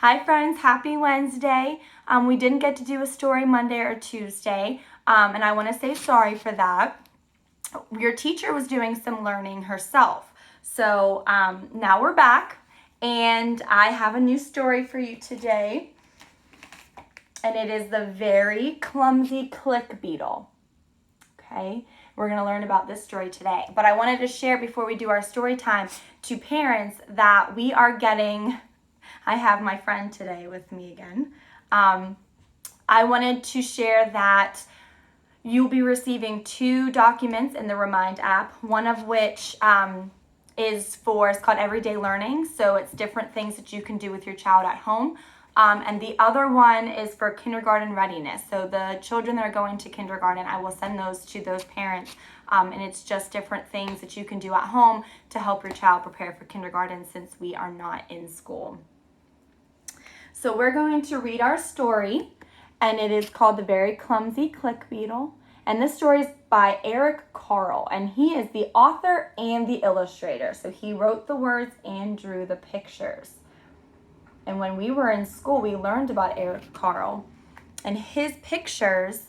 Hi friends, happy Wednesday. We didn't get to do a story Monday or Tuesday, and I want to say sorry for that. Your teacher was doing some learning herself. So now we're back, and I have a new story for you today, and it is the very clumsy click beetle. Okay, we're going to learn about this story today. But I wanted to share before we do our story time to parents that we are getting... I have my friend today with me again. I wanted to share that you'll be receiving 2 documents in the Remind app, one of which it's called Everyday Learning. So it's different things that you can do with your child at home. And the other one is for kindergarten readiness. So the children that are going to kindergarten, I will send those to those parents. And it's just different things that you can do at home to help your child prepare for kindergarten since we are not in school. So we're going to read our story, and it is called The Very Clumsy Click Beetle. And this story is by Eric Carle, and he is the author and the illustrator. So he wrote the words and drew the pictures. And when we were in school, we learned about Eric Carle. And his pictures,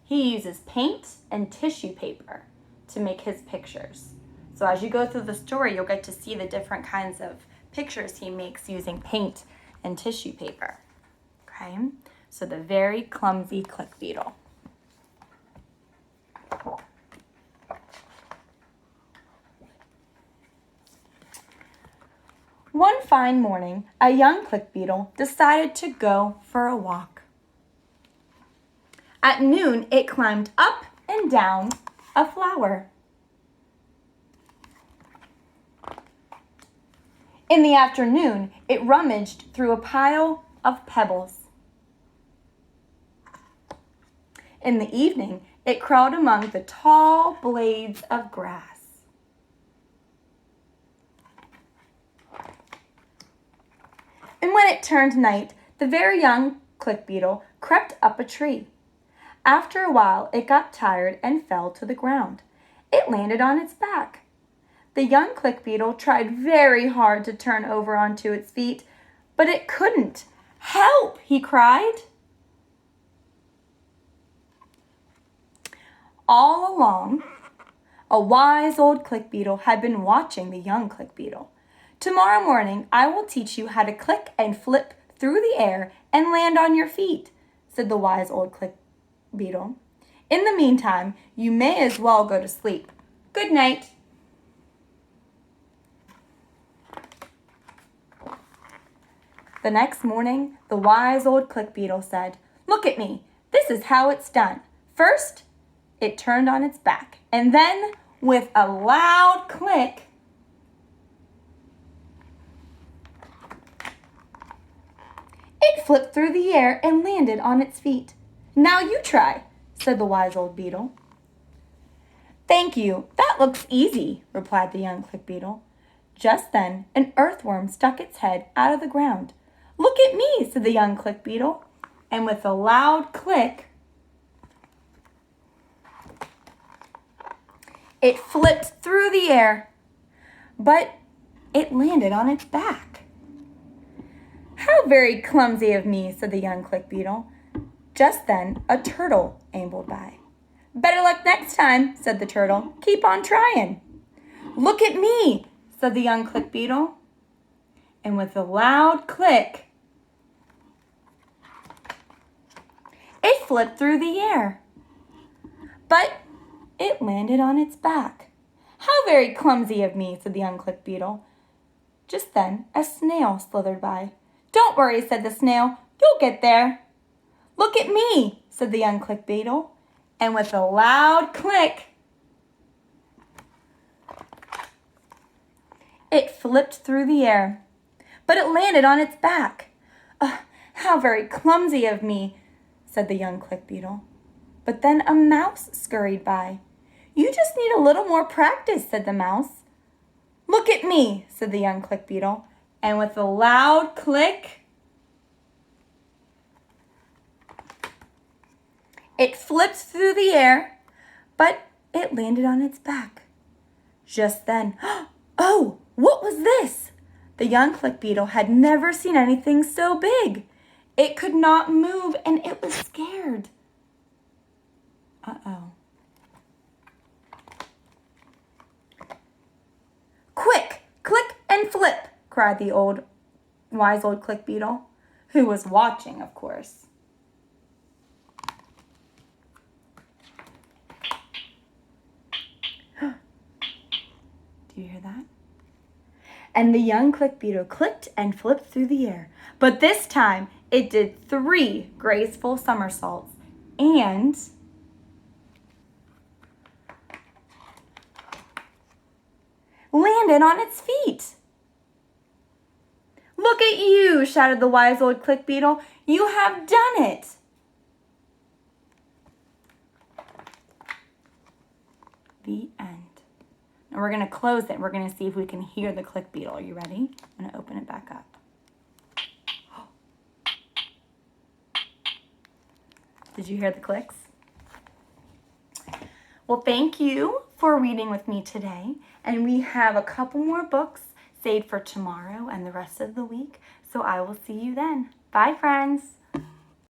he uses paint and tissue paper to make his pictures. So as you go through the story, you'll get to see the different kinds of pictures he makes using paint and tissue paper. Okay, so the very clumsy click beetle. One fine morning, a young click beetle decided to go for a walk. At noon, it climbed up and down a flower. In the afternoon, it rummaged through a pile of pebbles. In the evening, it crawled among the tall blades of grass. And when it turned night, the very young click beetle crept up a tree. After a while, it got tired and fell to the ground. It landed on its back. The young click beetle tried very hard to turn over onto its feet, but it couldn't. "Help!" he cried. All along, a wise old click beetle had been watching the young click beetle. "Tomorrow morning, I will teach you how to click and flip through the air and land on your feet," said the wise old click beetle. "In the meantime, you may as well go to sleep. Good night." The next morning, the wise old click beetle said, "Look at me. This is how it's done. First, it turned on its back, and then, with a loud click, it flipped through the air and landed on its feet. Now you try," said the wise old beetle. "Thank you. That looks easy," replied the young click beetle. Just then, an earthworm stuck its head out of the ground. "Look at me," said the young click beetle, and with a loud click, it flipped through the air, but it landed on its back. "How very clumsy of me," said the young click beetle. Just then, a turtle ambled by. "Better luck next time," said the turtle. "Keep on trying." "Look at me," said the young click beetle, and with a loud click, it flipped through the air, but it landed on its back. "How very clumsy of me," said the young click beetle. Just then, a snail slithered by. "Don't worry," said the snail. "You'll get there." "Look at me," said the young click beetle, and with a loud click, it flipped through the air, but it landed on its back. "How very clumsy of me," said the young click beetle. But then a mouse scurried by. "You just need a little more practice," said the mouse. "Look at me," said the young click beetle, and with a loud click, it flipped through the air, but it landed on its back. Just then, "Oh, what was this?" The young click beetle had never seen anything so big. It could not move and it was scared. Uh-oh. Quick, click and flip, cried the wise old click beetle, who was watching, of course. Do you hear that? And the young click beetle clicked and flipped through the air. But this time, it did 3 graceful somersaults and landed on its feet. Look at you, shouted the wise old click beetle. You have done it. The end. Now we're going to close it. We're going to see if we can hear the click beetle. Are you ready? I'm going to open it back up. Did you hear the clicks? Well, thank you for reading with me today. And we have a couple more books saved for tomorrow and the rest of the week. So I will see you then. Bye, friends.